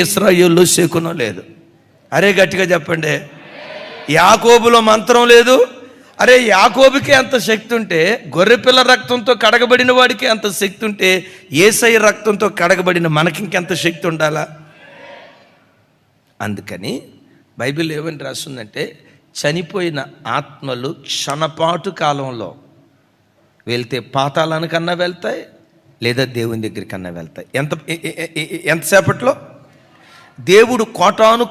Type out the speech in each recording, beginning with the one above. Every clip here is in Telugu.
ఇశ్రాయేలు శకునం లేదు. అరే గట్టిగా చెప్పండి. యాకోబులో మంత్రం లేదు. అరే యాకోబుకి అంత శక్తి ఉంటే, గొర్రెపిల్ల రక్తంతో కడగబడిన వాడికి అంత శక్తి ఉంటే, యేసయ్య రక్తంతో కడగబడిన మనకి ఇంకెంత శక్తి ఉండాలా? అందుకని బైబిల్ ఏమని రాస్తుందంటే, చనిపోయిన ఆత్మలు క్షణపాటు కాలంలో వెళ్తే పాతాళానికన్నా వెళ్తాయి, లేదా దేవుని దగ్గరికన్నా వెళ్తాయి. ఎంతసేపట్లో? దేవుడు కోటాను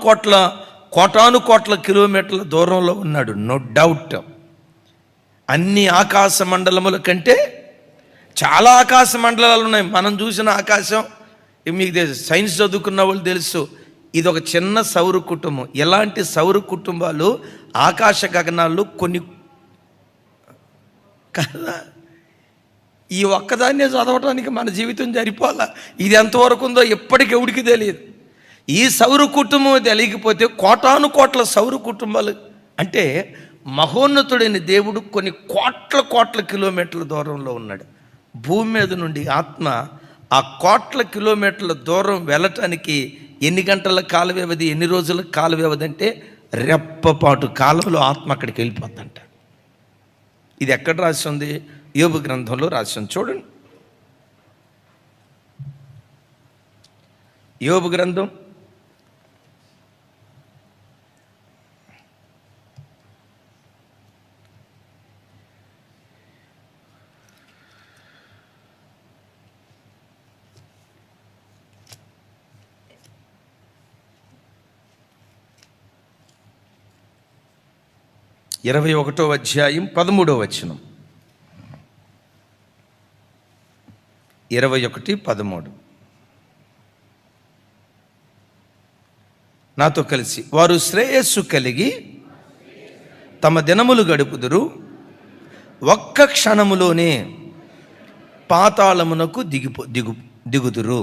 కోట్ల కిలోమీటర్ల దూరంలో ఉన్నాడు, నో డౌట్. అన్ని ఆకాశ మండలముల కంటే చాలా ఆకాశ మండలాలు ఉన్నాయి. మనం చూసిన ఆకాశం మీకు సైన్స్ చదువుకున్న వాళ్ళు తెలుసు, ఇది ఒక చిన్న సౌర కుటుంబం. ఎలాంటి సౌర కుటుంబాలు ఆకాశ గగనాల్లో కొన్ని కదా. ఈ ఒక్కదాన్నే చదవటానికి మన జీవితం సరిపోలా. ఇది ఎంతవరకు ఉందో ఎప్పటికి ఎవడికి తెలియదు. ఈ సౌర కుటుంబం తెలియకపోతే కోటాను కోట్ల సౌర కుటుంబాలు అంటే, మహోన్నతుడైన దేవుడు కొన్ని కోట్ల కిలోమీటర్ల దూరంలో ఉన్నాడు. భూమి మీద నుండి ఆత్మ ఆ కోట్ల కిలోమీటర్ల దూరం వెళ్ళటానికి ఎన్ని గంటల కాల వ్యవధి, ఎన్ని రోజుల కాల వ్యవధి అంటే, రెప్పపాటు కాలంలో ఆత్మ అక్కడికి వెళ్ళిపోతుందంట. ఇది ఎక్కడ రాసి ఉంది? యోబు గ్రంథంలో రాసి ఉంది. చూడండి, యోబు గ్రంథం 21వ అధ్యాయం 13వ వచనం. 21:13. నాతో కలిసి, వారు శ్రేయస్సు కలిగి తమ దినములు గడుపుదురు, ఒక్క క్షణములోనే పాతాళమునకు దిగుదురు.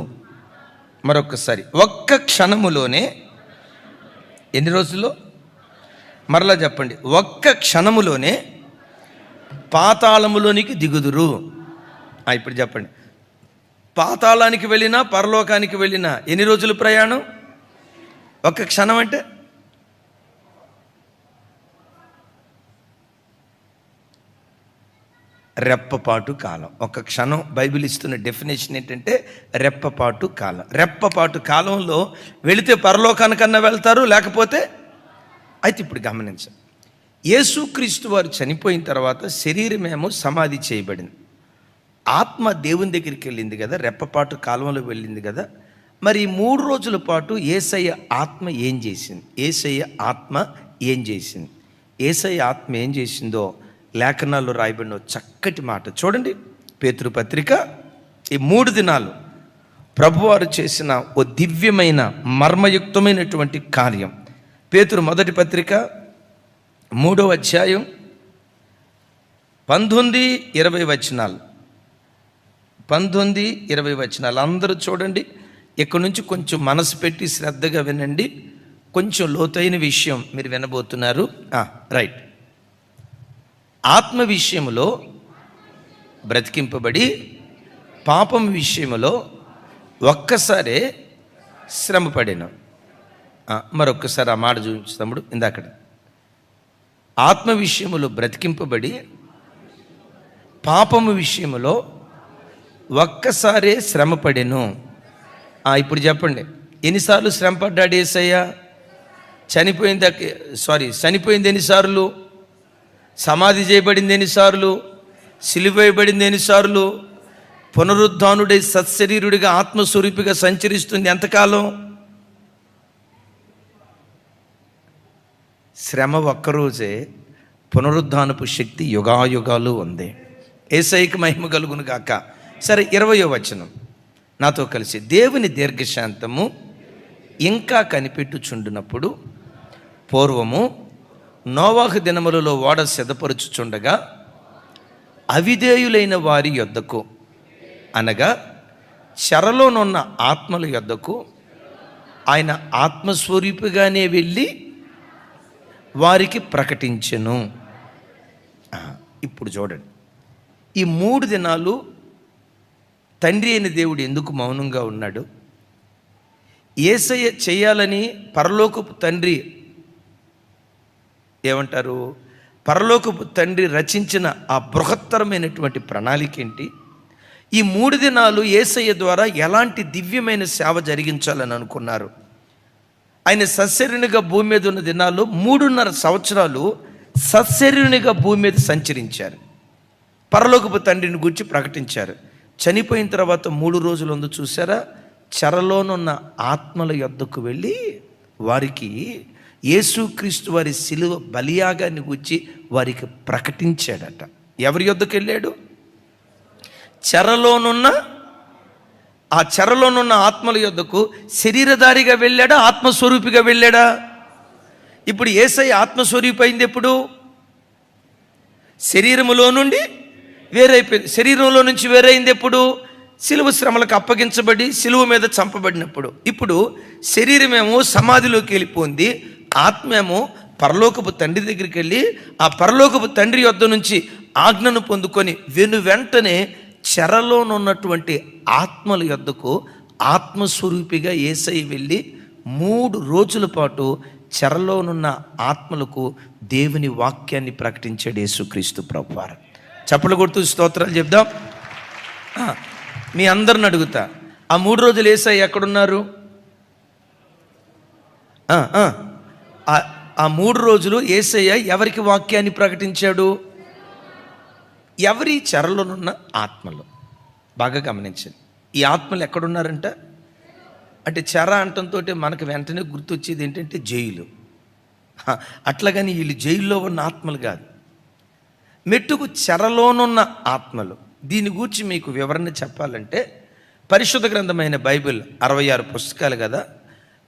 మరొకసారి, ఒక్క క్షణములోనే. ఎన్ని రోజుల్లో? మరలా చెప్పండి. ఒక్క క్షణములోనే పాతాళములోనికి దిగుదురు. ఇప్పుడు చెప్పండి, పాతాళానికి వెళ్ళినా పరలోకానికి వెళ్ళినా ఎన్ని రోజులు ప్రయాణం? ఒక్క క్షణం అంటే రెప్పపాటు కాలం. ఒక క్షణం బైబిల్ ఇస్తున్న డెఫినేషన్ ఏంటంటే రెప్పపాటు కాలం. రెప్పపాటు కాలంలో వెళితే పరలోకానికన్నా వెళ్తారు, లేకపోతే. అయితే ఇప్పుడు గమనించండి, యేసుక్రీస్తు వారు చనిపోయిన తర్వాత శరీరమేమో సమాధి చేయబడింది, ఆత్మ దేవుని దగ్గరికి వెళ్ళింది కదా, రెప్పపాటు కాలంలో వెళ్ళింది కదా. మరి 3 రోజుల పాటు యేసయ్య ఆత్మ ఏం చేసింది? యేసయ్య ఆత్మ ఏం చేసింది? యేసయ్య ఆత్మ ఏం చేసిందో లేఖనాల్లో రాయబడిన చక్కటి మాట చూడండి. పేతురు పత్రిక, ఈ 3 దినాలు ప్రభువారు చేసిన ఓ దివ్యమైన మర్మయుక్తమైనటువంటి కార్యం. పేతురు మొదటి పత్రిక 3వ అధ్యాయం 19-20 వచనాలు. 19-20 వచనాలు అందరూ చూడండి. ఇక్కడ నుంచి కొంచెం మనసు పెట్టి శ్రద్ధగా వినండి. కొంచెం లోతైన విషయం మీరు వినబోతున్నారు. రైట్. ఆత్మ విషయములో బ్రతికింపబడి పాపం విషయములో ఒక్కసారే శ్రమపడిన. మరొక్కసారి ఆ మాట చూపించు తమ్ముడు. ఇందాక ఆత్మ విషయములో బ్రతికింపబడి పాపము విషయములో ఒక్కసారే శ్రమపడెను. ఇప్పుడు చెప్పండి, ఎన్నిసార్లు శ్రమపడ్డాడు యేసయ్య? చనిపోయింది ఎన్నిసార్లు? సమాధి చేయబడింది ఎన్నిసార్లు? సిలువ వేయబడింది ఎన్నిసార్లు? పునరుద్ధానుడై సత్శరీరుడిగా ఆత్మస్వరూపిగా సంచరిస్తుంది ఎంతకాలం? శ్రమ ఒక్కరోజే, పునరుద్ధానపు శక్తి యుగాయుగాలు ఉంది. యేసయ్యకి మహిమ కలుగును గాక. సరే, 20వ వచనం నాతో కలిసి, దేవుని దీర్ఘశాంతము ఇంకా కనిపెట్టుచుండునప్పుడు పూర్వము నోవాహు దినములలో ఓడ సిద్ధపరుచుచుండగా అవిధేయులైన వారి యొద్దకు, అనగా చెరలోనున్న ఆత్మల యొద్దకు ఆయన ఆత్మస్వరూపిగానే వెళ్ళి వారికి ప్రకటించెను. ఇప్పుడు చూడండి, ఈ 3 దినాలు తండ్రి అయిన దేవుడు ఎందుకు మౌనంగా ఉన్నాడు? యేసయ్య చేయాలని పరలోకపు తండ్రి ఏమంటారు, పరలోకపు తండ్రి రచించిన ఆ బృహత్తరమైనటువంటి ప్రణాళిక ఏంటి? ఈ 3 దినాలు యేసయ్య ద్వారా ఎలాంటి దివ్యమైన సేవ జరిగించాలని అనుకున్నారు? ఆయన సశరీరునిగా భూమి మీద ఉన్న దినాల్లో 3.5 సంవత్సరాలు సశరీరునిగా భూమి మీద సంచరించారు. పరలోకపు తండ్రిని గురించి ప్రకటించారు. చనిపోయిన తర్వాత 3 రోజులు ఉంది చూసారా, చెరలోనున్న ఆత్మల యొద్దకు వెళ్ళి వారికి యేసుక్రీస్తు వారి శిలువ బలియాగాన్ని గురించి వారికి ప్రకటించాడట. ఎవరి యొద్దకు వెళ్ళాడు? ఆ చెరలోనున్న ఆత్మల యొద్దకు శరీరధారిగా వెళ్ళాడా, ఆత్మస్వరూపిగా వెళ్ళాడా? ఇప్పుడు యేసయ్య ఆత్మస్వరూపి అయింది ఎప్పుడు? శరీరములో నుండి వేరైపోయింది. శరీరంలో నుంచి వేరైంది ఎప్పుడు? శిలువ శ్రమలకు అప్పగించబడి శిలువ మీద చంపబడినప్పుడు. ఇప్పుడు శరీరమేమో సమాధిలోకి వెళ్ళిపోయింది, ఆత్మేమో పరలోకపు తండ్రి దగ్గరికి వెళ్ళి ఆ పరలోకపు తండ్రి యొద్ద నుంచి ఆజ్ఞను పొందుకొని వెంటనే చెరలోనున్నటువంటి ఆత్మల యొద్దకు ఆత్మస్వరూపిగా యేసయ్య వెళ్ళి 3 రోజుల పాటు చెరలోనున్న ఆత్మలకు దేవుని వాక్యాన్ని ప్రకటించాడు యేసుక్రీస్తు ప్రభువారు. చప్పట్లు కొడుతూ స్తోత్రాలు చెప్దాం. మీ అందరిని అడుగుతా, ఆ 3 రోజులు యేసయ్య ఎక్కడున్నారు? ఆ 3 రోజులు యేసయ్య ఎవరికి వాక్యాన్ని ప్రకటించాడు? ఎవరి చెరలోనున్న ఆత్మలు. బాగా గమనించండి. ఈ ఆత్మలు ఎక్కడున్నారంట అంటే, చెర అంటంతో మనకు వెంటనే గుర్తొచ్చేది ఏంటంటే జైలు. అట్లాగని వీళ్ళు జైల్లో ఉన్న ఆత్మలు కాదు, మెట్టుకు చెరలోనున్న ఆత్మలు. దీని గురించి మీకు వివరణ చెప్పాలంటే, పరిశుద్ధ గ్రంథమైన బైబిల్ 66 పుస్తకాలు కదా.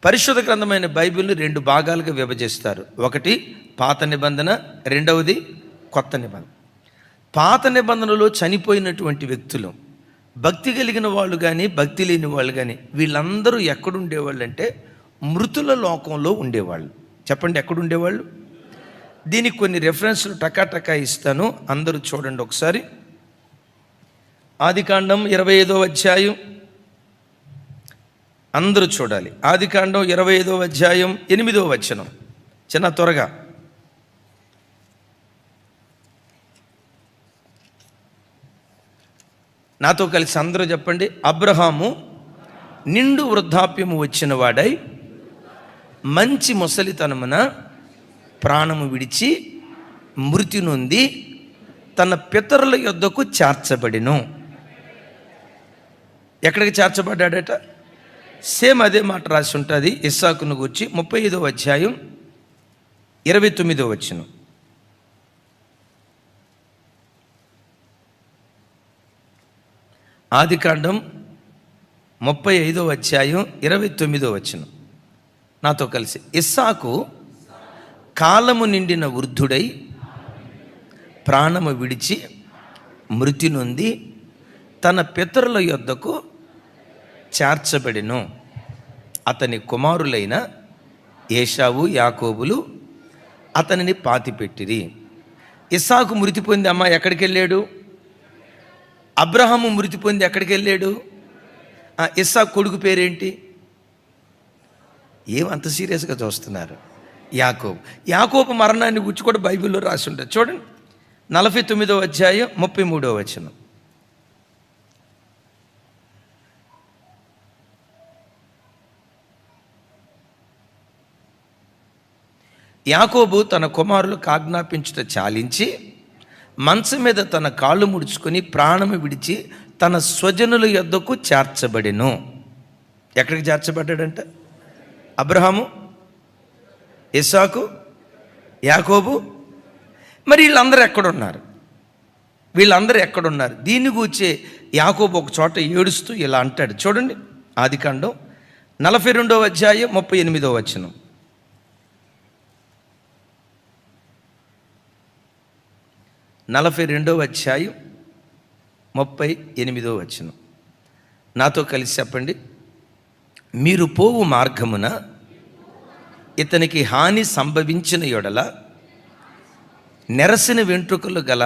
పరిశుద్ధ గ్రంథమైన బైబిల్ని 2 భాగాలుగా విభజిస్తారు. ఒకటి పాత నిబంధన, రెండవది కొత్త నిబంధన. పాత నిబంధనలో చనిపోయినటువంటి వ్యక్తులు, భక్తి కలిగిన వాళ్ళు కానీ భక్తి లేని వాళ్ళు కానీ, వీళ్ళందరూ ఎక్కడుండేవాళ్ళు అంటే మృతుల లోకంలో ఉండేవాళ్ళు. చెప్పండి, ఎక్కడుండేవాళ్ళు? దీనికి కొన్ని రెఫరెన్స్లు టకాటకా ఇస్తాను, అందరూ చూడండి ఒకసారి. ఆదికాండం 25వ అధ్యాయం, అందరూ చూడాలి. ఆదికాండం 25వ అధ్యాయం 8వ వచనం, చిన్న త్వరగా. నాతో కలిసి అందరూ చెప్పండి. అబ్రహాము నిండు వృద్ధాప్యము వచ్చిన వాడై మంచి ముసలితనమున ప్రాణము విడిచి మృతి నొంది తన పితరుల యొద్దకు చేర్చబడిను. ఎక్కడికి చేర్చబడ్డాడట? సేమ్ అదే మాట రాసి ఉంటుంది ఇస్సాకును గురించి 35వ అధ్యాయం 29వ వచనం. ఆదికాండం 35వ అధ్యాయం 29వ వచనం. నాతో కలిసి. ఇస్సాకు కాలము నిండిన వృద్ధుడై ప్రాణము విడిచి మృతి నొంది తన పితరుల యొద్దకు చేర్చబడిను. అతని కుమారులైన ఏశావు యాకోబులు అతనిని పాతిపెట్టిరి. ఇస్సాకు మృతి పొంది అమ్మ ఎక్కడికి వెళ్ళాడు? అబ్రహాము మృతి పొంది ఎక్కడికి వెళ్ళాడు? ఇస్సాకు కొడుకు పేరేంటి? ఏమంత సీరియస్గా చూస్తున్నారు? యాకోబు. యాకోబు మరణాన్ని గురించి కూడా బైబిల్లో రాసి ఉంటుంది. చూడండి, 49వ అధ్యాయం 33వ వచనం. యాకోబు తన కుమారులకు ఆజ్ఞాపించుట చాలించి మంచం మీద తన కాళ్ళు ముడుచుకొని ప్రాణము విడిచి తన స్వజనుల యొద్దకు చేర్చబడెను. ఎక్కడికి చేర్చబడ్డాడంట? అబ్రహాము, ఇస్సాకు, యాకోబు. మరి వీళ్ళందరూ ఎక్కడున్నారు? వీళ్ళందరూ ఎక్కడున్నారు? దీన్ని గూర్చే యాకోబు ఒక చోట ఏడుస్తూ ఇలా అంటాడు. చూడండి, ఆదికాండం 42వ అధ్యాయం 38వ వచనం. 42వ అధ్యాయం 38వ వచనం. నాతో కలిసి చెప్పండి. మీరు పోవు మార్గమున ఇతనికి హాని సంభవించిన యొడల నెరసిన వెంట్రుకలు గల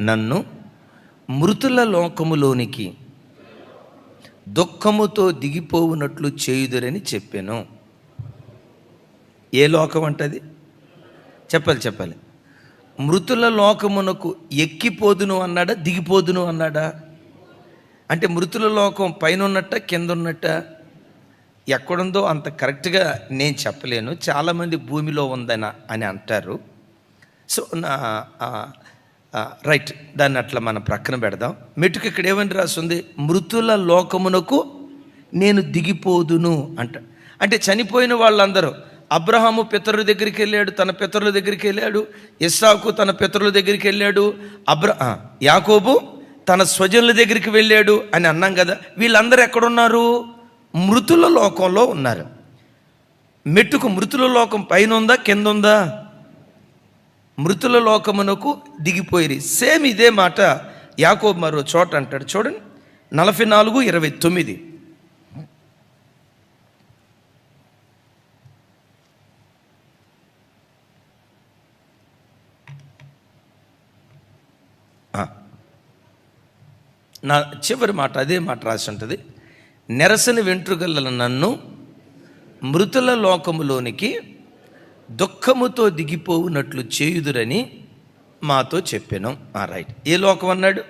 నన్ను మృతుల లోకములోనికి దుఃఖముతో దిగిపోవునట్లు చేయుదురని చెప్పాను. ఏ లోకం అంటది? చెప్పాలి. మృతుల లోకమునకు ఎక్కిపోదును అన్నాడా, దిగిపోదును అన్నాడా? అంటే మృతుల లోకం పైన ఉన్నట్ట, కింద ఉన్నట్ట? ఎక్కడుందో అంత కరెక్ట్గా నేను చెప్పలేను. చాలామంది భూమిలో ఉందని అని అంటారు. సో రైట్, దాన్ని అట్లా మనం ప్రక్కన పెడదాం. మెట్టుకు ఇక్కడ ఏమని రాస్తుంది? మృతుల లోకమునకు నేను దిగిపోదును అంట. అంటే చనిపోయిన వాళ్ళందరూ, అబ్రహాము పితరుల దగ్గరికి వెళ్ళాడు, తన పితరుల దగ్గరికి వెళ్ళాడు. ఇస్సాకు తన పితరుల దగ్గరికి వెళ్ళాడు. యాకోబు తన స్వజనుల దగ్గరికి వెళ్ళాడు అని అన్నాం కదా. వీళ్ళందరూ ఎక్కడున్నారు? మృతుల లోకంలో ఉన్నారు. మెట్టుకు మృతుల లోకం పైన ఉందా, కింద ఉందా? మృతుల లోకమునకు దిగిపోయిరి. సేమ్ ఇదే మాట యాకోబు మరో చోట అంటాడు. చూడండి, 44:29. నా చివరి మాట అదే మాట రాసి ఉంటుంది. నెరసని వెంట్రుకల నన్ను మృతుల లోకములోనికి దుఃఖముతో దిగిపోవునట్లు చేయుదురని మాతో చెప్పాను. రైట్. ఏ లోకం అన్నాడు?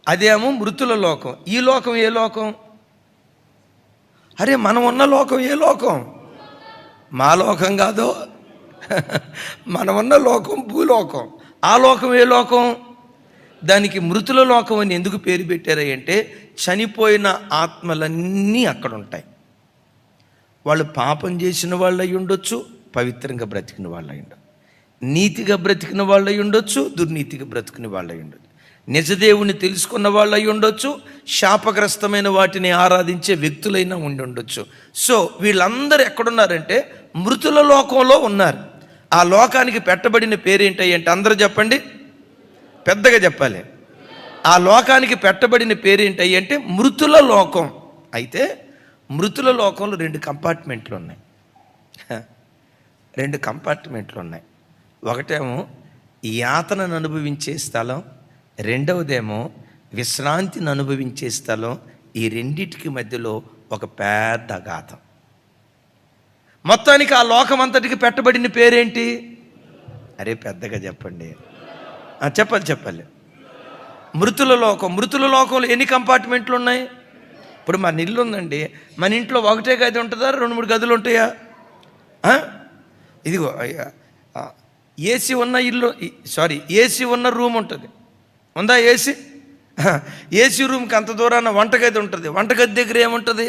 అదేమో మృతుల లోకం. ఈ లోకం ఏ లోకం? అరే, మనం ఉన్న లోకం ఏ లోకం? మా లోకం కాదో, మనం ఉన్న లోకం భూలోకం. ఆ లోకం ఏ లోకం? దానికి మృతుల లోకం అని ఎందుకు పేరు పెట్టారంటే చనిపోయిన ఆత్మలన్నీ అక్కడ ఉంటాయి. వాళ్ళు పాపం చేసిన వాళ్ళు అయి ఉండొచ్చు, పవిత్రంగా బ్రతికిన వాళ్ళు అయి ఉండొచ్చు, నీతిగా బ్రతికిన వాళ్ళు అయి ఉండొచ్చు, దుర్నీతిగా బ్రతికిన వాళ్ళు అయి ఉండొచ్చు, నిజదేవుని తెలుసుకున్న వాళ్ళు అయి ఉండొచ్చు, శాపగ్రస్తమైన వాటిని ఆరాధించే వ్యక్తులైనా ఉండి ఉండొచ్చు. సో వీళ్ళందరూ ఎక్కడున్నారంటే మృతుల లోకంలో ఉన్నారు. ఆ లోకానికి పెట్టబడిన పేరేంటంటే, అందరూ చెప్పండి, పెద్దగా చెప్పాలి. ఆ లోకానికి పెట్టబడిన పేరేంటంటే మృతుల లోకం. అయితే మృతుల లోకంలో 2 కంపార్ట్మెంట్లు ఉన్నాయి. 2 కంపార్ట్మెంట్లు ఉన్నాయి. ఒకటేమో యాతనను అనుభవించే స్థలం, రెండవదేమో విశ్రాంతిని అనుభవించే స్థలం. ఈ రెండిటికి మధ్యలో ఒక పెద్ద అగాధం. మొత్తానికి ఆ లోకం అంతటికి పెట్టబడిన పేరేంటి? అరే, పెద్దగా చెప్పండి. చెప్పాలి. మృతుల లోకం. మృతుల లోకంలో ఎన్ని కంపార్ట్మెంట్లు ఉన్నాయి? ఇప్పుడు మన ఇల్లు ఉందండి, మన ఇంట్లో ఒకటే గది ఉంటుందా, 2-3 గదులు ఉంటాయా? ఇదిగో ఏసీ ఉన్న ఇల్లు, ఏసీ ఉన్న రూమ్ ఉంటుంది. ఉందా ఏసీ? ఏసీ రూమ్కి అంత దూరాన వంటగది ఉంటుంది. వంటగది దగ్గర ఏముంటుంది?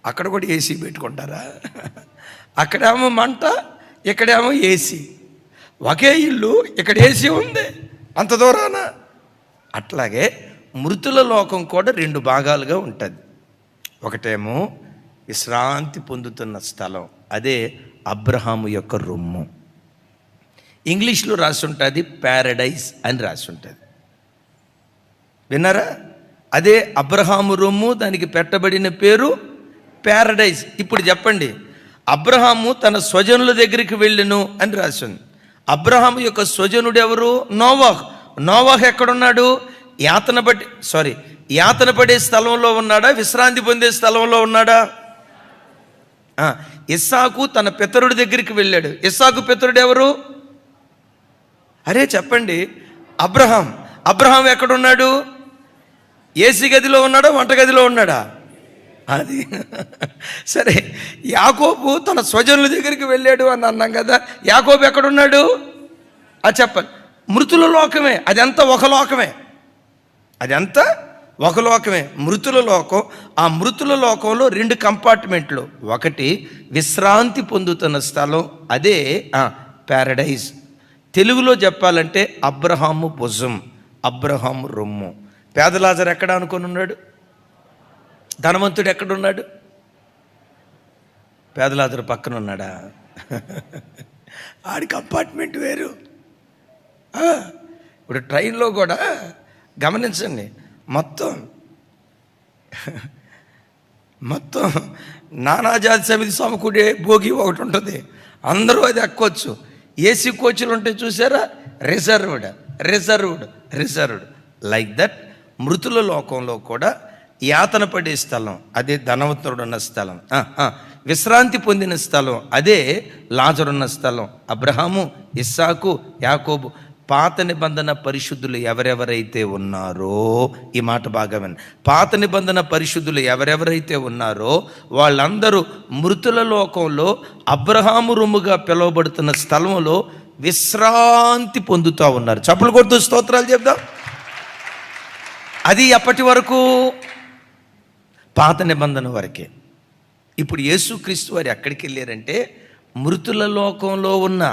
అక్కడ కూడా ఏసీ పెట్టుకుంటారా? అక్కడేమో మంట, ఇక్కడేమో ఏసీ. ఒకే ఇల్లు, ఇక్కడ ఏసీ ఉంది అంత దూరాన. అట్లాగే మృతుల లోకం కూడా 2 భాగాలుగా ఉంటుంది. ఒకటేమో విశ్రాంతి పొందుతున్న స్థలం, అదే అబ్రహాము యొక్క రొమ్ము. ఇంగ్లీష్లో రాసి ఉంటుంది ప్యారడైజ్ అని రాసి ఉంటుంది. విన్నారా? అదే అబ్రహాము రొమ్ము, దానికి పెట్టబడిన పేరు ప్యారడైజ్. ఇప్పుడు చెప్పండి, అబ్రహాము తన స్వజనుల దగ్గరికి వెళ్ళెను అని రాసింది. అబ్రహాము యొక్క స్వజనుడు ఎవరు? నోవాహు. నోవాహు ఎక్కడున్నాడు? యాతన పడే స్థలంలో ఉన్నాడా, విశ్రాంతి పొందే స్థలంలో ఉన్నాడా? ఇస్సాకు తన పితరుడి దగ్గరికి వెళ్ళాడు. ఇస్సాకు పితరుడు ఎవరు? అరే చెప్పండి, అబ్రహాం. అబ్రహాం ఎక్కడున్నాడు? ఏసీ గదిలో ఉన్నాడా, వంటగదిలో ఉన్నాడా? అది సరే. యాకోబు తన స్వజనుల దగ్గరికి వెళ్ళాడు అని అన్నాం కదా. యాకోబు ఎక్కడున్నాడు? చెప్పండి. మృతుల లోకమే. అదంతా ఒక లోకమే, మృతుల లోకం. ఆ మృతుల లోకంలో 2 కంపార్ట్మెంట్లు. ఒకటి విశ్రాంతి పొందుతున్న స్థలం, అదే ప్యారడైజ్. తెలుగులో చెప్పాలంటే అబ్రహాము భుజం, అబ్రహాము రొమ్ము. పేదలాజరు ఎక్కడ అనుకొని ఉన్నాడు? ధనవంతుడు ఎక్కడున్నాడు? పేదలాజరు పక్కన ఉన్నాడా? ఆడి కంపార్ట్మెంట్ వేరు. ఇప్పుడు ట్రైన్లో కూడా గమనించండి, మొత్తం నానాజాతి సమితి సమకూడే భోగి ఒకటి ఉంటుంది. అందరూ అది ఎక్కొచ్చు. ఏసీ కోచ్లు ఉంటాయి చూసారా? రిజర్వ్డ్. లైక్ దట్ మృతుల లోకంలో కూడా యాతన పడే స్థలం అదే ధనవంతుడు ఉన్న స్థలం, విశ్రాంతి పొందిన స్థలం అదే లాజరున్న స్థలం. అబ్రహాము, ఇస్సాకు, యాకోబు పాత నిబంధన పరిశుద్ధులు ఎవరెవరైతే ఉన్నారో, ఈ మాట బాగా వినండి, పాత నిబంధన పరిశుద్ధులు ఎవరెవరైతే ఉన్నారో వాళ్ళందరూ మృతుల లోకంలో అబ్రహాము రొమ్ముగా పిలువబడుతున్న స్థలంలో విశ్రాంతి పొందుతూ ఉన్నారు. చప్పలు కొడుతూ స్తోత్రాలు చెప్దాం. అది ఎప్పటి వరకు? పాత నిబంధన వరకే. ఇప్పుడు యేసుక్రీస్తు వారు ఎక్కడికి వెళ్ళారంటే మృతుల లోకంలో ఉన్న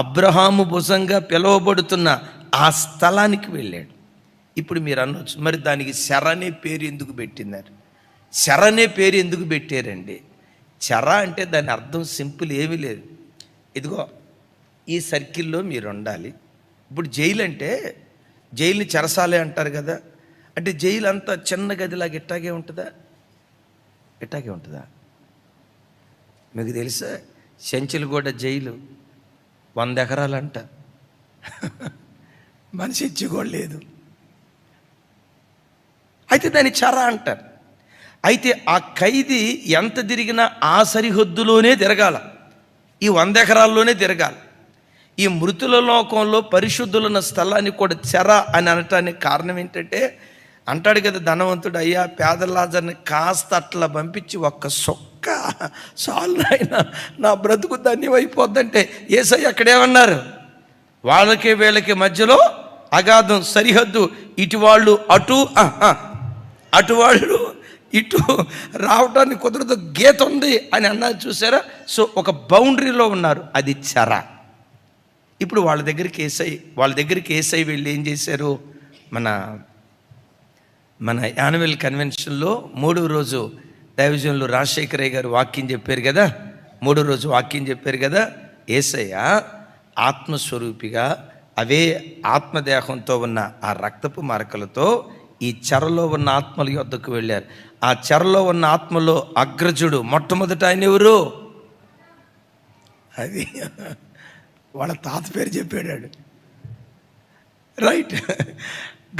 అబ్రహాము భుజంగా పిలువబడుతున్న ఆ స్థలానికి వెళ్ళాడు. ఇప్పుడు మీరు అనొచ్చు, మరి దానికి శర అనే పేరు ఎందుకు పెట్టినారు? శర అనే పేరు ఎందుకు పెట్టారండి? చెర అంటే దాని అర్థం సింపుల్, ఏమీ లేదు. ఇదిగో ఈ సర్కిల్లో మీరు ఉండాలి. ఇప్పుడు జైలు అంటే జైలుని చెరసాలే అంటారు కదా. అంటే జైలు అంతా చిన్న గదిలాగా ఇట్టాగే ఉంటుందా? ఇట్టాగే ఉంటుందా? మీకు తెలుసా, చెంచులగూడ జైలు 100 ఎకరాలంట. మనిషి ఇచ్చి కూడా లేదు. అయితే దాన్ని చెర అంటారు. అయితే ఆ ఖైదీ ఎంత తిరిగినా ఆ సరిహద్దులోనే తిరగాల, ఈ 100 ఎకరాల్లోనే తిరగాల. ఈ మృతుల లోకంలో పరిశుద్ధులున్న స్థలాన్ని కూడా చెర అని అనటానికి కారణం ఏంటంటే, అంటాడు కదా ధనవంతుడు, అయ్యా పేద లాజర్ని కాస్త అట్లా పంపించి ఒక్క సొక్క చాలు అయినా నా బ్రతుకు ధన్యమైపోద్దంటే యేసయ్య అక్కడేమన్నారు? వాళ్ళకి వీళ్ళకి మధ్యలో అగాధం, సరిహద్దు, ఇటు వాళ్ళు అటు, అటు వాళ్ళు ఇటు రావటానికి కుదరదు, గీత ఉంది అని అన్నారు చూసారా? సో ఒక బౌండరీలో ఉన్నారు, అది చెర. ఇప్పుడు వాళ్ళ దగ్గరికి ఏసై వెళ్ళి ఏం చేశారు? మన యాన్యువల్ కన్వెన్షన్లో 3వ రోజు దైవజనులు రాజశేఖరయ్య గారు వాక్యం చెప్పారు కదా, 3వ రోజు వాక్యం చెప్పారు కదా. యేసయ్య ఆత్మస్వరూపిగా అవే ఆత్మదేహంతో ఉన్న ఆ రక్తపు మరకలతో ఈ చెరలో ఉన్న ఆత్మల యొద్దకు వెళ్ళారు. ఆ చెరలో ఉన్న ఆత్మలో అగ్రజుడు మొట్టమొదట ఆయన ఎవరు? అది వాళ్ళ తాత పేరు చెప్పాడు. రైట్,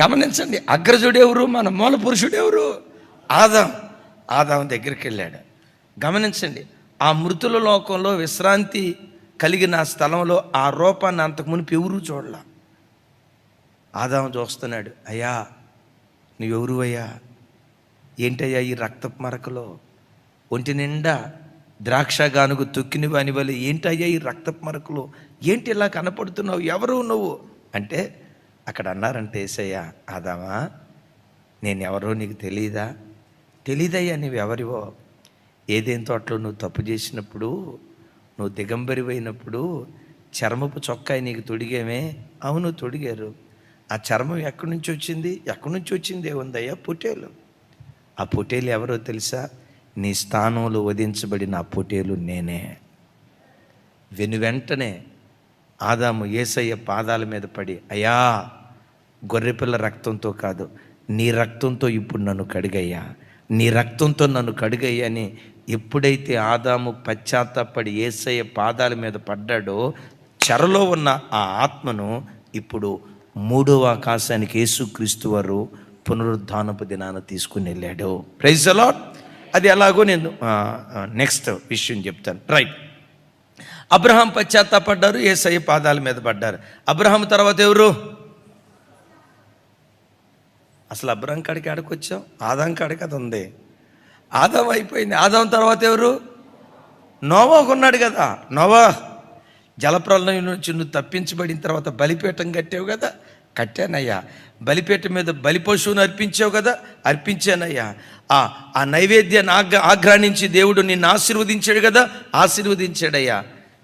గమనించండి. అగ్రజుడు ఎవరు? మన మూల పురుషుడు ఎవరు? ఆదాం దగ్గరికి వెళ్ళాడు. గమనించండి, ఆ మృతుల లోకంలో విశ్రాంతి కలిగిన స్థలంలో ఆ రూపాన్ని అంతకు మునిపి ఎవరు చూడలా. ఆదాం చూస్తున్నాడు, అయ్యా నువ్వెవరు అయ్యా? ఏంటయ్యా ఈ రక్తపు మరకలో ఒంటి నిండా ద్రాక్ష గానుగు తొక్కినవి అని వల్ల ఏంటయ్యా ఈ రక్తపు మరకలో, ఏంటి ఇలా కనపడుతున్నావు, ఎవరు నువ్వు అంటే అక్కడ అన్నారంటే యేసయ్య, ఆదామా నేనెవరో నీకు తెలీదయ్యా, నువ్వెవరివో. ఏదేం తోటలో నువ్వు తప్పు చేసినప్పుడు, నువ్వు దిగంబరివైనప్పుడు చర్మపు చొక్కాయి నీకు తొడిగేమే. అవును తొడిగారు. ఆ చర్మం ఎక్కడి నుంచి వచ్చింది? ఏముందయ్యా? పొట్టేలు. ఆ పొట్టేలు ఎవరో తెలుసా? నీ స్థానంలో వధించబడిన ఆ పొట్టేలు నేనే. వెంటనే ఆదాము యేసయ్య పాదాల మీద పడి, అయ్యా గొర్రెపిల్ల రక్తంతో కాదు, నీ రక్తంతో ఇప్పుడు నన్ను కడిగయ్యా, నీ రక్తంతో నన్ను కడిగయ్యా అని ఎప్పుడైతే ఆదాము పశ్చాత్తాపడి యేసయ్య పాదాల మీద పడ్డాడో, చెరలో ఉన్న ఆ ఆత్మను ఇప్పుడు 3వ ఆకాశానికి యేసుక్రీస్తు వారు పునరుద్ధానపు దినాన తీసుకుని వెళ్ళాడు. Praise the Lord. అది ఎలాగో నేను నెక్స్ట్ విషయం చెప్తాను. రైట్, అబ్రహాం పశ్చాత్తాపడ్డారు, యేసయ్య పాదాల మీద పడ్డారు. అబ్రహాం తర్వాత ఎవరు? అసలు అబ్రహాం కాడికి ఆడకొచ్చాం, ఆదాం కాడికి అది ఉంది. ఆదాం అయిపోయింది. ఆదాం తర్వాత ఎవరు? నోవాహు ఉన్నాడు కదా. నోవా జలప్రలయం నుంచి నువ్వు తప్పించబడిన తర్వాత బలిపీఠం కట్టావు కదా. కట్టానయ్యా. బలిపీఠం మీద బలి పశువును అర్పించావు కదా. అర్పించానయ్యా. ఆ నైవేద్యాన్ని ఆగ్రహించి దేవుడు నిన్ను ఆశీర్వదించాడు కదా. ఆశీర్వదించాడయ్యా.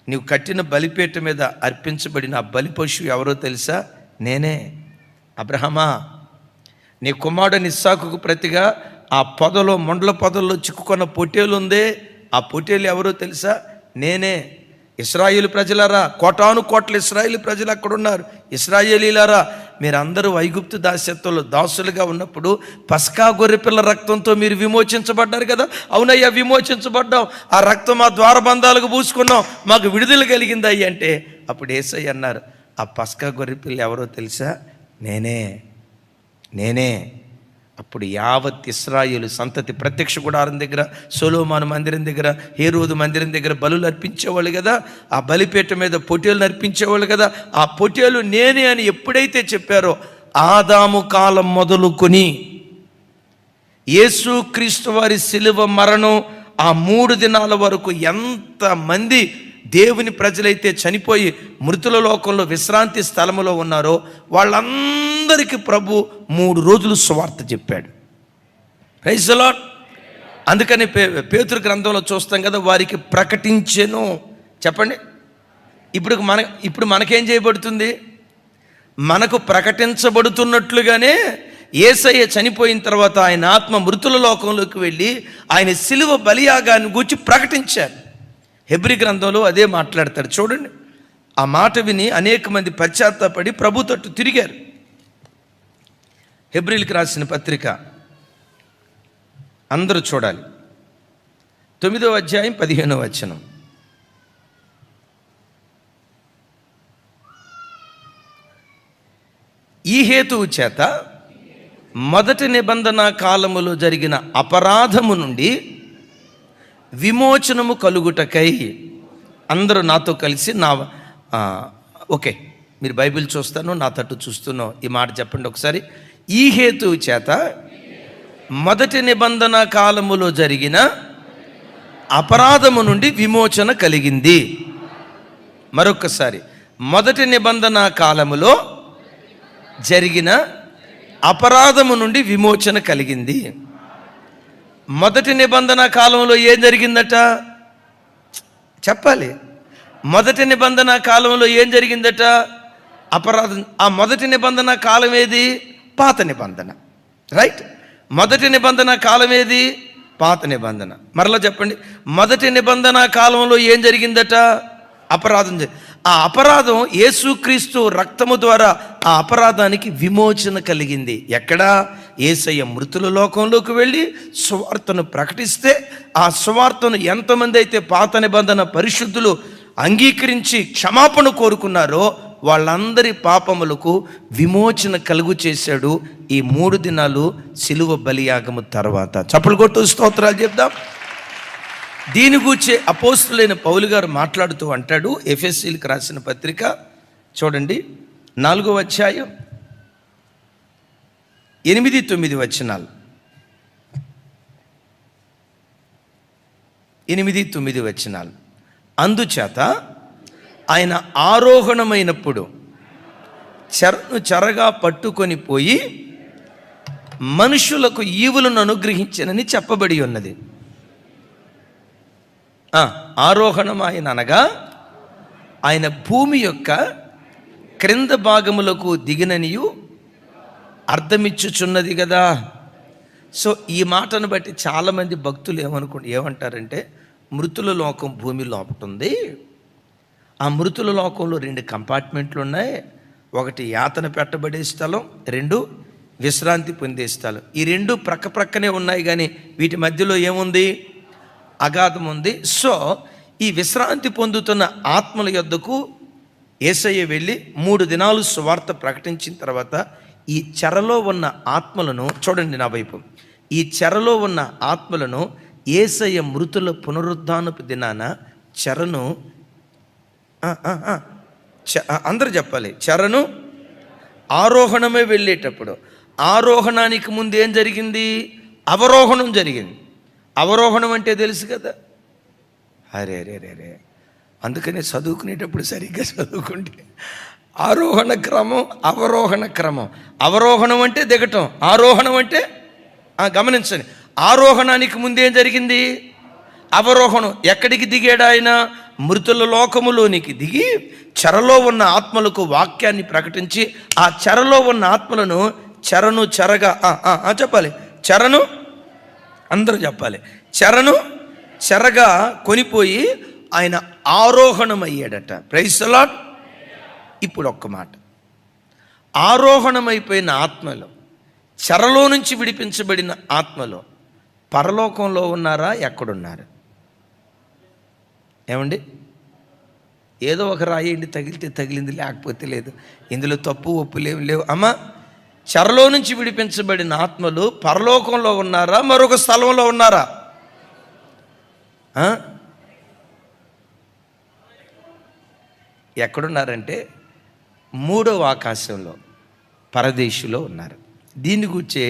నీవు కట్టిన బలిపీఠం మీద అర్పించబడిన ఆ బలి పశువు ఎవరో తెలుసా? నేనే. అబ్రహమా, నీ కుమారుడు ఇస్సాకుకు ప్రతిగా ఆ పొదలో, మొండల పొదల్లో చిక్కుకున్న పొట్టేలు ఉందే, ఆ పొట్టేలు ఎవరో తెలుసా? నేనే. ఇశ్రాయేలు ప్రజలారా, కోటాను కోట్ల ఇశ్రాయేలు ప్రజలు అక్కడ ఉన్నారు. ఇశ్రాయేలీలారా, మీరందరూ ఐగుప్తు దాస్యత్వంలో దాసులుగా ఉన్నప్పుడు పస్కా గొర్రెపిల్ల రక్తంతో మీరు విమోచించబడ్డారు కదా. అవునయ్యా, విమోచించబడ్డాం. ఆ రక్తం మా ద్వారబంధాలకు పూసుకున్నాం, మాకు విడుదల కలిగింది అయ్యి అంటే అప్పుడు యేసయ్య అన్నారు, ఆ పస్కా గొర్రెపిల్ల ఎవరో తెలుసా? నేనే. అప్పుడు యావత్ ఇశ్రాయేలు సంతతి ప్రత్యక్ష గుడారం దగ్గర, సొలొమోను మందిరం దగ్గర, హేరోదు మందిరం దగ్గర బలులు అర్పించేవాళ్ళు కదా. ఆ బలిపీఠ మీద పొట్టేలు అర్పించేవాళ్ళు కదా. ఆ పొట్టేలు నేనే అని ఎప్పుడైతే చెప్పారో, ఆదాము కాలం మొదలుకొని యేసుక్రీస్తు వారి శిలువ మరణం ఆ 3 దినాల వరకు ఎంతమంది దేవుని ప్రజలైతే చనిపోయి మృతుల లోకంలో విశ్రాంతి స్థలములో ఉన్నారో వాళ్ళందరికీ ప్రభు 3 రోజులు సువార్త చెప్పాడు. Praise the Lord. అందుకని పేతురు గ్రంథంలో చూస్తాం కదా, వారికి ప్రకటించెను. చెప్పండి, ఇప్పుడు మనకేం చేయబడుతుంది? మనకు ప్రకటించబడుతున్నట్లుగానే యేసయ్య చనిపోయిన తర్వాత ఆయన ఆత్మ మృతుల లోకంలోకి వెళ్ళి ఆయన శిలువ బలియాగాన్ని గూర్చి ప్రకటించారు. హెబ్రీ గ్రంథంలో అదే మాట్లాడతాడు. చూడండి, ఆ మాట విని అనేక మంది పశ్చాత్తాపడి ప్రభు తట్టు తిరిగారు. హెబ్రీలకు రాసిన పత్రిక అందరూ చూడాలి, 9వ అధ్యాయం 15వ వచనం. ఈ హేతువు చేత మొదటి నిబంధన కాలములో జరిగిన అపరాధము నుండి విమోచనము కలుగుటకై. అందరూ నాతో కలిసి ఓకే, మీరు బైబిల్ చూస్తాను, నా తట్టు చూస్తున్నావు, ఈ మాట చెప్పండి ఒకసారి. ఈ హేతువు చేత మొదటి నిబంధన కాలములో జరిగిన అపరాధము నుండి విమోచన కలిగింది. మరొకసారి, మొదటి నిబంధన కాలములో జరిగిన అపరాధము నుండి విమోచన కలిగింది. మొదటి నిబంధన కాలంలో ఏం జరిగిందట చెప్పాలి. మొదటి నిబంధన కాలంలో ఏం జరిగిందట? అపరాధం. ఆ మొదటి నిబంధన కాలం ఏది? పాత నిబంధన. రైట్. మొదటి నిబంధన కాలం ఏది? పాత నిబంధన. మరలా చెప్పండి, మొదటి నిబంధన కాలంలో ఏం జరిగిందట? అపరాధం. ఆ అపరాధం యేసుక్రీస్తు రక్తము ద్వారా ఆ అపరాధానికి విమోచన కలిగింది. ఎక్కడా? యేసయ్య మృతుల లోకంలోకి వెళ్ళి సువార్తను ప్రకటిస్తే ఆ సువార్తను ఎంతమంది అయితే పాత నిబంధన పరిశుద్ధులు అంగీకరించి క్షమాపణ కోరుకున్నారో వాళ్ళందరి పాపములకు విమోచన కలుగు చేశాడు ఈ 3 దినాలు శిలువ బలియాగము తర్వాత. చప్పలు కొట్టు స్తోత్రాలు చెప్దాం. దీని గూర్చి అపోస్తులైన పౌలు గారు మాట్లాడుతూ అంటాడు, ఎఫెసీయులకు రాసిన పత్రిక చూడండి, 4వ అధ్యాయం 8-9 వచనాలు. 8-9 వచనాలు. అందుచేత ఆయన ఆరోహణమైనప్పుడు చెరను చెరగా పట్టుకొని పోయి మనుషులకు ఈవులను అనుగ్రహించనని చెప్పబడి ఉన్నది. ఆరోహణం ఆయన అనగా ఆయన భూమి యొక్క క్రింద భాగములకు దిగిననియు అర్థమిచ్చుచున్నది కదా. సో ఈ మాటను బట్టి చాలామంది భక్తులు ఏమంటారంటే మృతుల లోకం భూమి లోపట ఉంది. ఆ మృతుల లోకంలో 2 కంపార్ట్మెంట్లు ఉన్నాయి. ఒకటి యాతన పెట్టబడే స్థలం, 2 విశ్రాంతి పొందే స్థలం. ఈ 2 ప్రక్క ప్రక్కనే ఉన్నాయి, కానీ వీటి మధ్యలో ఏముంది? అగాధం ఉంది. సో ఈ విశ్రాంతి పొందుతున్న ఆత్మల యొద్దకు యేసయ్య వెళ్ళి 3 దినాలు సువార్త ప్రకటించిన తర్వాత ఈ చెరలో ఉన్న ఆత్మలను చూడండి నా వైపు. ఈ చెరలో ఉన్న ఆత్మలను యేసయ్య మృతుల పునరుద్ధానపు దినాన చెరను అందరూ చెప్పాలి, చెరను ఆరోహణమే వెళ్ళేటప్పుడు, ఆరోహణానికి ముందు ఏం జరిగింది? అవరోహణం జరిగింది. అవరోహణం అంటే తెలుసు కదా. అరే రే రే రే అందుకనే చదువుకునేటప్పుడు సరిగ్గా చదువుకుంటే ఆరోహణ క్రమం, అవరోహణ క్రమం. అవరోహణం అంటే దిగటం, ఆరోహణం అంటే గమనించండి. ఆరోహణానికి ముందేం జరిగింది? అవరోహణం. ఎక్కడికి దిగాడు ఆయన? మృతుల లోకములోనికి దిగి చెరలో ఉన్న ఆత్మలకు వాక్యాన్ని ప్రకటించి ఆ చెరలో ఉన్న ఆత్మలను చెరను చెరగా చెప్పాలి, చెరను అందరూ చెప్పాలి, చెరను చెరగా కొనిపోయి ఆయన ఆరోహణమయ్యాడట. Praise the lord. ఇప్పుడు ఒక్క మాట, ఆరోహణమైపోయిన ఆత్మలు, చెరలో నుంచి విడిపించబడిన ఆత్మలు పరలోకంలో ఉన్నారా? ఎక్కడున్నారు? ఏమండి? ఏదో ఒక రాయండి, తగిలితే తగిలింది, లేకపోతే లేదు. ఇందులో తప్పు ఒప్పులేం లేవు. అమ్మా చెరలో నుంచి విడిపించబడిన ఆత్మలు పరలోకంలో ఉన్నారా, మరొక స్థలంలో ఉన్నారా? ఎక్కడున్నారంటే మూడవ ఆకాశంలో, పరదేశులో ఉన్నారు. దీని గురించే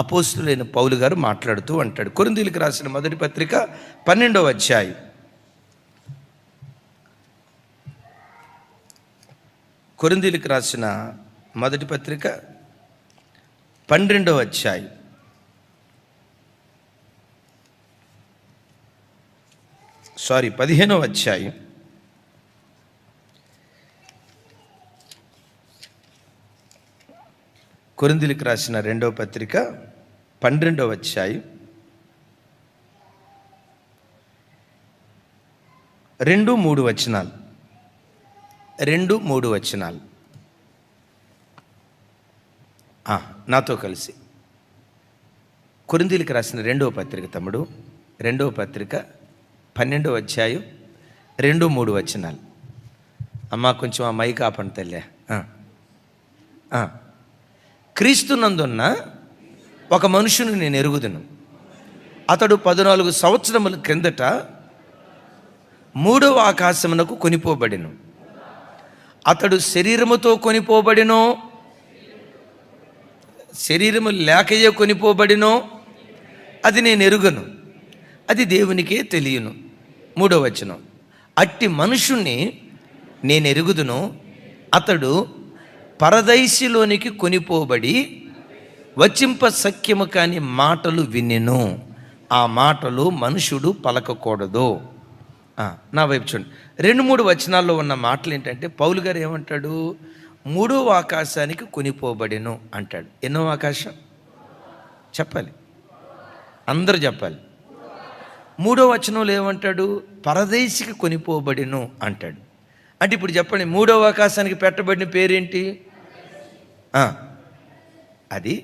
అపోస్తులైన పౌలు గారు మాట్లాడుతూ అంటాడు. కొరింథీయులకు రాసిన మొదటి పత్రిక 12వ అధ్యాయం. కొరింథీయులకు రాసిన మొదటి పత్రిక 12వ అధ్యాయం. సారీ 15వ అధ్యాయం. కొరింథీయులకు రాసిన రెండవ పత్రిక 12వ అధ్యాయం 2-3 వచనాలు. 2-3 వచనాలు నాతో కలిసి. కొరింథీయులకు రాసిన రెండవ పత్రిక తమ్ముడు, రెండవ పత్రిక 12వ అధ్యాయం 2-3 వచనాలు. అమ్మా కొంచెం ఆ మైక్ ఆపండి తల్లే. క్రీస్తునందున్న ఒక మనుషుని నేను ఎరుగుదును. అతడు 14 సంవత్సరముల క్రిందట మూడవ ఆకాశమునకు కొనిపోబడెను. అతడు శరీరముతో కొనిపోబడినో, శరీరము లేకయే కొనిపోబడినో అది నేను ఎరుగను, అది దేవునికే తెలియను. 3వ వచనం. అట్టి మనుషుణ్ణి నేను ఎరుగుదును, అతడు పరదైసిలోనికి కొనిపోబడి వచింప సఖ్యము కాని మాటలు వినెను. ఆ మాటలు మనుషుడు పలకకూడదు. నా వైపు చూడండి. 2-3 వచనాల్లో ఉన్న మాటలు ఏంటంటే పౌలు గారు ఏమంటాడు? మూడవ ఆకాశానికి కొనిపోబడెను అంటాడు. ఎన్నో ఆకాశం చెప్పాలి, అందరూ చెప్పాలి. 3వ వచనంలో ఏమంటాడు? పరదేశికి కొనిపోబడెను అంటాడు. అంటే ఇప్పుడు చెప్పండి, మూడవ ఆకాశానికి పెట్టబడిన పేరేంటి? అది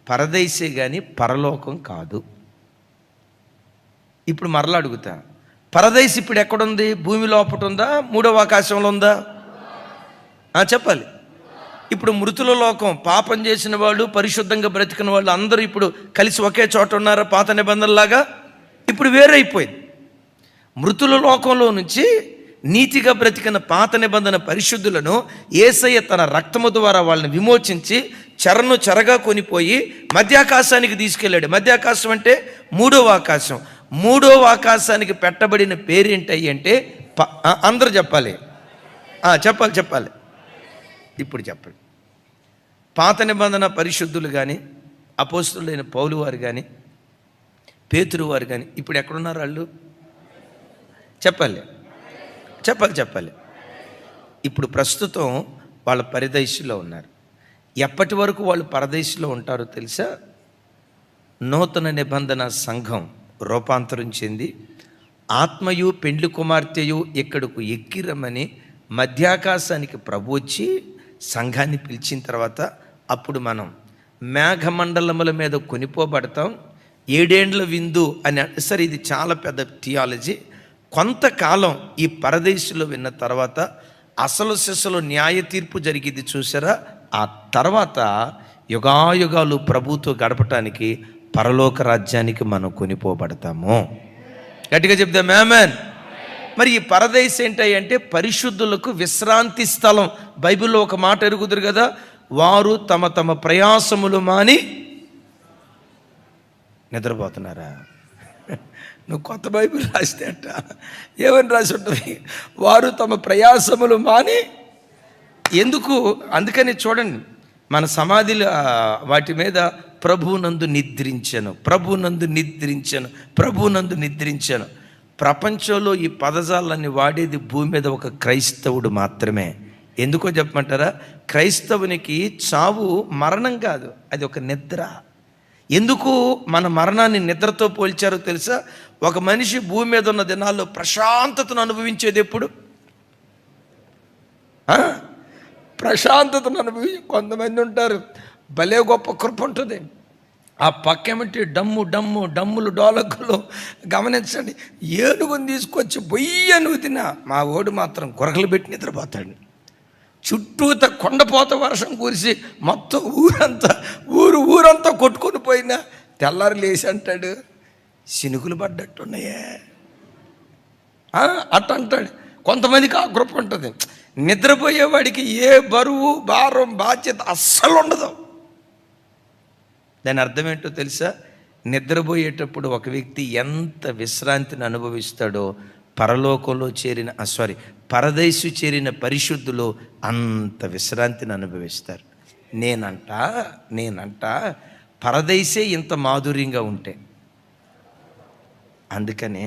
పరదేశే కానీ పరలోకం కాదు. ఇప్పుడు మరలా అడుగుతా, పరదేశ్ ఇప్పుడు ఎక్కడుంది? భూమి లోపట ఉందా, మూడవ ఆకాశంలో ఉందా? చెప్పాలి. ఇప్పుడు మృతుల లోకం, పాపం చేసిన వాళ్ళు, పరిశుద్ధంగా బ్రతికిన వాళ్ళు అందరూ ఇప్పుడు కలిసి ఒకే చోట ఉన్నారా? పాత నిబంధనలాగా ఇప్పుడు వేరైపోయింది. మృతుల లోకంలో నుంచి నీతిగా బ్రతికిన పాత నిబంధన పరిశుద్ధులను యేసయ్య తన రక్తము ద్వారా వాళ్ళని విమోచించి చెరను చెరగా కొనిపోయి మధ్యాకాశానికి తీసుకెళ్ళాడు. మధ్యాకాశం అంటే మూడవ ఆకాశం. మూడవ ఆకాశానికి పెట్టబడిన పేరేంటి అంటే అందరూ చెప్పాలి, చెప్పాలి. ఇప్పుడు చెప్పండి. పాత నిబంధన పరిశుద్ధులు కానీ, అపోస్తులైన పౌలు వారు కానీ, పేతురు వారు కానీ ఇప్పుడు ఎక్కడున్నారు? వాళ్ళు చెప్పాలి. ఇప్పుడు ప్రస్తుతం వాళ్ళ పరదేశంలో ఉన్నారు. ఎప్పటి వరకు వాళ్ళు పరదేశంలో ఉంటారో తెలుసా? నూతన నిబంధన సంఘం రూపాంతరం చెంది ఆత్మయు పెండ్లి కుమార్తెయు ఇక్కడకు ఎక్కిరమని మధ్యాకాశానికి ప్రభు వచ్చి సంఘాన్ని పిలిచిన తర్వాత అప్పుడు మనం మేఘమండలముల మీద కొనిపోబడతాం. 7 ఏండ్ల విందు అని. సరే, ఇది చాలా పెద్ద థియాలజీ. కొంతకాలం ఈ పరదేశంలో విన్న తర్వాత అసలు సిసలు న్యాయ తీర్పు జరిగింది చూసారా? ఆ తర్వాత యుగాయుగాలు ప్రభుతో గడపటానికి పరలోక రాజ్యానికి మనం కొనిపోబడతాము. గట్టిగా చెప్దాం ఆమేన్. మరి ఈ పరదేశ్ ఏంటంటే పరిశుద్ధులకు విశ్రాంతి స్థలం. బైబిల్లో ఒక మాట ఎరుగుదురు కదా, వారు తమ తమ ప్రయాసములు మాని నిద్రపోతున్నారా? నువ్వు కొత్త బైబిల్ రాస్తే అట్ట ఏమని రాసి ఉంటుంది? వారు తమ ప్రయాసములు మాని. ఎందుకు? అందుకని చూడండి, మన సమాధిలో వాటి మీద ప్రభునందు నిద్రించను, ప్రభునందు నిద్రించను, ప్రభునందు నిద్రించను. ప్రపంచంలో ఈ పదజాలన్నీ వాడేది భూమి మీద ఒక క్రైస్తవుడు మాత్రమే. ఎందుకో చెప్పమంటారా? క్రైస్తవునికి చావు మరణం కాదు, అది ఒక నిద్ర. ఎందుకు మన మరణాన్ని నిద్రతో పోల్చారో తెలుసా? ఒక మనిషి భూమి మీద ఉన్న దినాల్లో ప్రశాంతతను అనుభవించేది ఎప్పుడు? ప్రశాంతతను కొంతమంది ఉంటారు, భలే గొప్ప కృప ఉంటుంది. ఆ పక్కేమిటి డమ్ములు డోలకులు. గమనించండి, ఏనుగుని తీసుకొచ్చి బొయ్యను తినా మా ఓడు మాత్రం గొరకలు పెట్టి నిద్రపోతాడు. చుట్టూత కొండపోత వర్షం కురిసి మొత్తం ఊరంతా కొట్టుకొని పోయినా తెల్లారి లేచి అంటాడు, శినుకులు పడ్డట్టున్నాయే అట్ట అంటాడు. కొంతమందికి ఆ కృప ఉంటుంది. నిద్రపోయేవాడికి ఏ బరువు భారం బాధ్యత అస్సలు ఉండదు. దాని అర్థం ఏంటో తెలుసా? నిద్రపోయేటప్పుడు ఒక వ్యక్తి ఎంత విశ్రాంతిని అనుభవిస్తాడో పరలోకంలో పరదేశు చేరిన పరిశుద్ధులు అంత విశ్రాంతిని అనుభవిస్తారు. నేనంట పరదేశే ఇంత మాధుర్యంగా ఉంటే, అందుకనే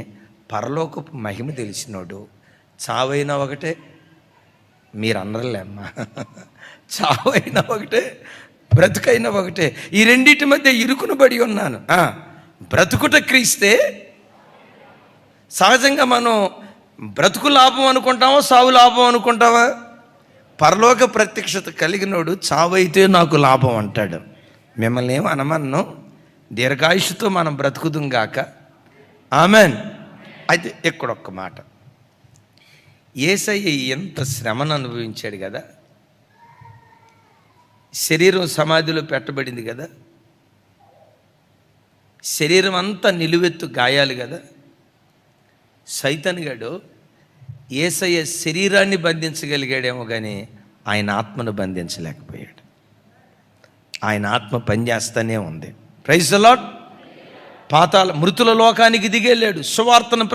పరలోకపు మహిమ తెలిసినోడు చావైనా ఒకటే, మీరు అనరులేమ్మా, చావైనా ఒకటే, బ్రతుకైనా ఒకటే. ఈ రెండింటి మధ్య ఇరుకును పడి ఉన్నాను. బ్రతుకుట క్రీస్తే. సహజంగా మనం బ్రతుకు లాభం అనుకుంటావా, సావు లాభం అనుకుంటావా? పరలోక ప్రత్యక్షత కలిగినోడు చావైతే నాకు లాభం అంటాడు. మిమ్మల్ని ఏం అనమన్ను, దీర్ఘాయుషుతో మనం బ్రతుకుదుం గాక. ఆమెన్. అయితే ఇక్కడొక్క మాట, యేసయ్య ఎంత శ్రమను అనుభవించాడు కదా. శరీరం సమాధిలో పెట్టబడింది కదా, శరీరం అంతా నిలువెత్తు గాయాలు కదా. సైతానుగాడు యేసయ్య శరీరాన్ని బంధించగలిగాడేమో కానీ ఆయన ఆత్మను బంధించలేకపోయాడు. ఆయన ఆత్మ పనిచేస్తూనే ఉంది. Praise the Lord. మృతుల లోకానికి దిగెళ్ళాడు, సువార్తను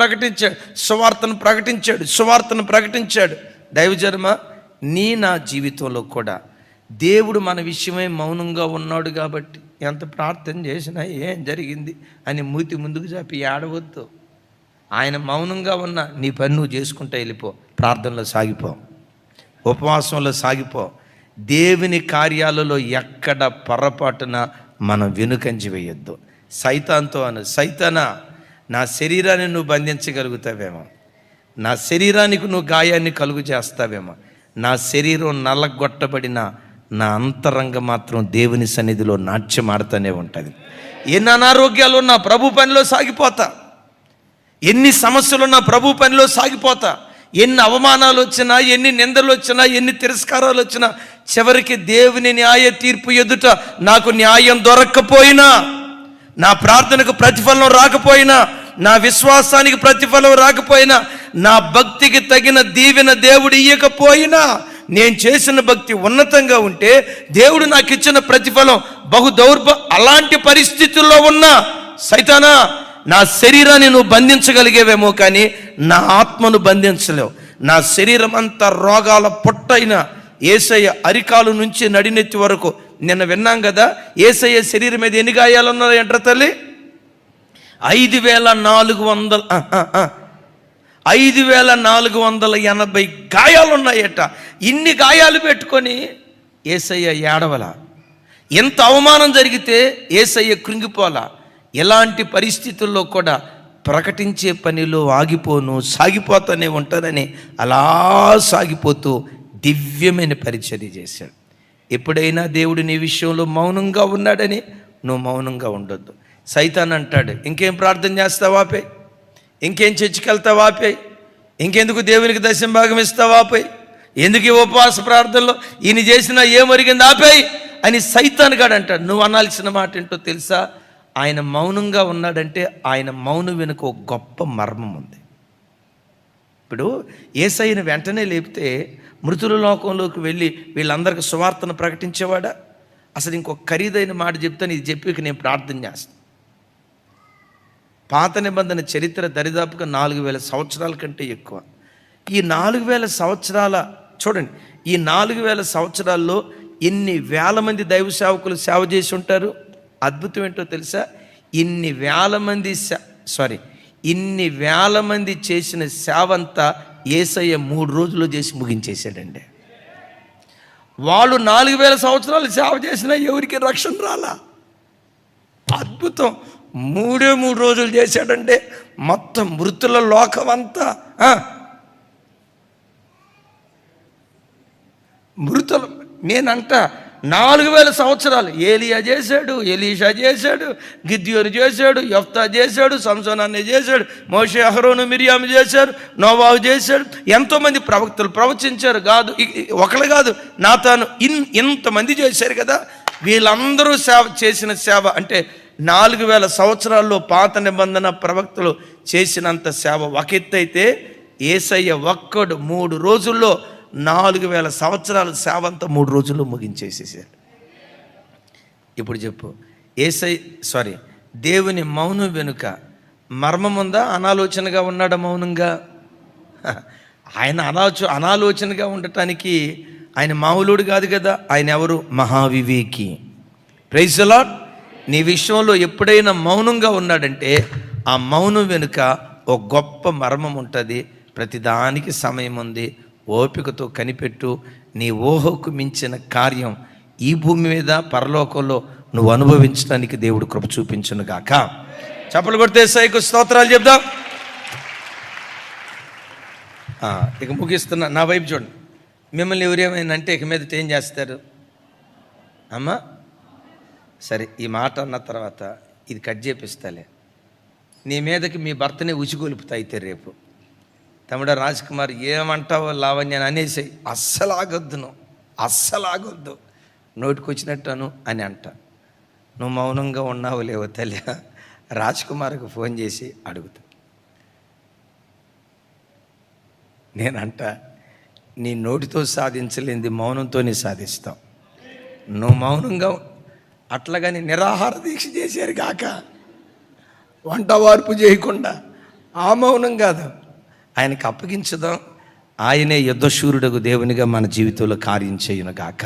ప్రకటించాడు. దైవజన్మ, నా జీవితంలో కూడా దేవుడు మన విషయమై మౌనంగా ఉన్నాడు కాబట్టి ఎంత ప్రార్థన చేసినా ఏం జరిగింది అని మూతి ముందుకు చాపి ఏడవద్దు. ఆయన మౌనంగా ఉన్న నీ పని నువ్వు చేసుకుంటూ వెళ్ళిపో, ప్రార్థనలో సాగిపో, ఉపవాసంలో సాగిపో. దేవుని కార్యాలలో ఎక్కడ పొరపాటున మనం వెనుకంచి వేయొద్దు. సైతాన్తో సైతానా, నా శరీరాన్ని నువ్వు బంధించగలుగుతావేమో, నా శరీరానికి నువ్వు గాయాన్ని కలుగు చేస్తావేమో, నా శరీరం నల్లగొట్టబడిన నా అంతరంగం మాత్రం దేవుని సన్నిధిలో నాట్యం ఆడుతూనే ఉంటుంది. ఎన్ని అనారోగ్యాలు ఉన్నా ప్రభు పనిలో సాగిపోతా, ఎన్ని సమస్యలున్నా ప్రభు పనిలో సాగిపోతా. ఎన్ని అవమానాలు వచ్చినా, ఎన్ని నిందలు వచ్చినా, ఎన్ని తిరస్కారాలు వచ్చినా, చివరికి దేవుని న్యాయ తీర్పు ఎదుట నాకు న్యాయం దొరక్కపోయినా, నా ప్రార్థనకు ప్రతిఫలం రాకపోయినా, నా విశ్వాసానికి ప్రతిఫలం రాకపోయినా, నా భక్తికి తగిన దీవెన దేవుడు ఇయ్యకపోయినా, నేను చేసిన భక్తి ఉన్నతంగా ఉంటే దేవుడు నాకు ఇచ్చిన ప్రతిఫలం అలాంటి పరిస్థితుల్లో ఉన్నా, సైతానా, నా శరీరాన్ని నువ్వు బంధించగలిగేవేమో కానీ నా ఆత్మను బంధించలేవు. నా శరీరం అంతా రోగాల పుట్టైన యేసయ్య అరికాలు నుంచి నడినెత్తి వరకు, నిన్న విన్నాం కదా, యేసయ్య శరీరం మీద ఎన్ని గాయాలు ఉన్నాయి అంటారు తల్లి? 5480 గాయాలు ఉన్నాయట. ఇన్ని గాయాలు పెట్టుకొని యేసయ్య ఏడవల. ఎంత అవమానం జరిగితే యేసయ్య కృంగిపోలా. ఎలాంటి పరిస్థితుల్లో కూడా ప్రకటించే పనిలో ఆగిపోను, సాగిపోతూనే ఉంటానని అలా సాగిపోతూ దివ్యమైన పరిచర్య చేశాడు. ఎప్పుడైనా దేవుడు నీ విషయంలో మౌనంగా ఉన్నాడని నువ్వు మౌనంగా ఉండొద్దు. సైతాన్ అంటాడు, ఇంకేం ప్రార్థన చేస్తావు ఆపే, ఇంకేం చర్చికెళ్తావు ఆపే, ఇంకెందుకు దేవునికి దశమ భాగం ఇస్తావు ఆపే, ఎందుకు ఈ ఉపవాస ప్రార్థనలో ఈయన చేసినా ఏమరిగింది ఆపేయి అని సైతాన్ గాడు అంటాడు. నువ్వు అనాల్సిన మాట ఏంటో తెలుసా? ఆయన మౌనంగా ఉన్నాడంటే ఆయన మౌనం వెనుక ఒక గొప్ప మర్మం ఉంది. ఇప్పుడు యేసయ్యను వెంటనే లేపితే మృతుల లోకంలోకి వెళ్ళి వీళ్ళందరికీ సువార్తను ప్రకటించేవాడా? అసలు ఇంకొక ఖరీదైన మాట చెప్తాను, ఇది చెప్పి నేను ప్రార్థన చేస్తాను. పాత నిబంధన చరిత్ర దరిదాపుగా 4000 సంవత్సరాల కంటే ఎక్కువ. ఈ 4000 సంవత్సరాల చూడండి, ఈ 4000 సంవత్సరాల్లో ఎన్ని వేల మంది దైవ సేవకులు సేవ చేసి ఉంటారు. అద్భుతం ఏంటో తెలుసా? ఇన్ని వేల మంది చేసిన సేవ అంతా యేసయ్య 3 రోజుల్లో చేసి ముగించేశాడండి. వాళ్ళు 4000 సంవత్సరాలు సేవ చేసినా ఎవరికి రక్షణ రాలా. అద్భుతం. 3 రోజులు చేశాడంటే మొత్తం మృతుల లోకం అంతా నేనంట 4,000 సంవత్సరాలు ఏలియా చేశాడు, ఎలీషా చేశాడు, గిద్యోను చేశాడు, యెఫ్తా చేశాడు, సంసోను అన్నయ్య చేశాడు, మోషే, అహరోను, మిరియాము చేశారు, నోవాహు చేశాడు. ఎంతోమంది ప్రవక్తలు ప్రవచించారు. కాదు ఒకళ్ళు కాదు, నాతాను, ఇంతమంది చేశారు కదా. వీళ్ళందరూ చేసిన సేవ అంటే 4,000 సంవత్సరాల్లో పాత నిబంధన ప్రవక్తలు చేసినంత సేవ ఒక ఎత్తు అయితే, యేసయ్య ఒక్కడు 3 రోజుల్లో 4,000 సంవత్సరాల సేవ అంతా 3 రోజుల్లో ముగించేసేసారు. ఇప్పుడు చెప్పు, దేవుని మౌనం వెనుక మర్మం ఉందా? అనాలోచనగా ఉన్నాడా మౌనంగా? ఆయన అనాలోచనగా ఉండటానికి ఆయన మామూలుడు కాదు కదా. ఆయన ఎవరు? మహావివేకి. Praise the lord. నీ విషయంలో ఎప్పుడైనా మౌనంగా ఉన్నాడంటే ఆ మౌనం వెనుక ఒక గొప్ప మర్మం ఉంటుంది. ప్రతిదానికి సమయం ఉంది. ఓపికతో కనిపెట్టు. నీ ఊహకు మించిన కార్యం ఈ భూమి మీద పరలోకంలో నువ్వు అనుభవించడానికి దేవుడు కృప చూపించును గాక. చప్పలు కొడితే యేసయ్యకు స్తోత్రాలు చెప్దాం. ఇక ముగిస్తున్నా. నా వైపు చూడండి. మిమ్మల్ని ఎవరేమైనా అంటే ఇక మీదట ఏం చేస్తారు? అమ్మా సరే, ఈ మాట అన్న తర్వాత ఇది కట్ చేపిస్తాలే. నీ మీదకి మీ భర్తనే ఉచిగొలుపుతా అయితే రేపు. తమ్ముడా రాజ్ కుమార్, ఏమంటావో లావణ్య అనేసి అస్సలు ఆగొద్దు, నోటికొచ్చినట్టాను అని అంట. నువ్వు మౌనంగా ఉన్నావు లేవో తల్లి, రాజ్ కుమార్కి ఫోన్ చేసి అడుగుతా. నేనంట, నీ నోటితో సాధించలేనిది మౌనంతోనే సాధిస్తాం. నువ్వు మౌనంగా అట్లాగని నిరాహార దీక్ష చేశారు కాక, వంట వార్పు చేయకుండా, ఆ మౌనం కాదు, ఆయనకు అప్పగించుదాం. ఆయనే యుద్ధశూరుడకు దేవునిగా మన జీవితంలో కార్యం చేయును గాక.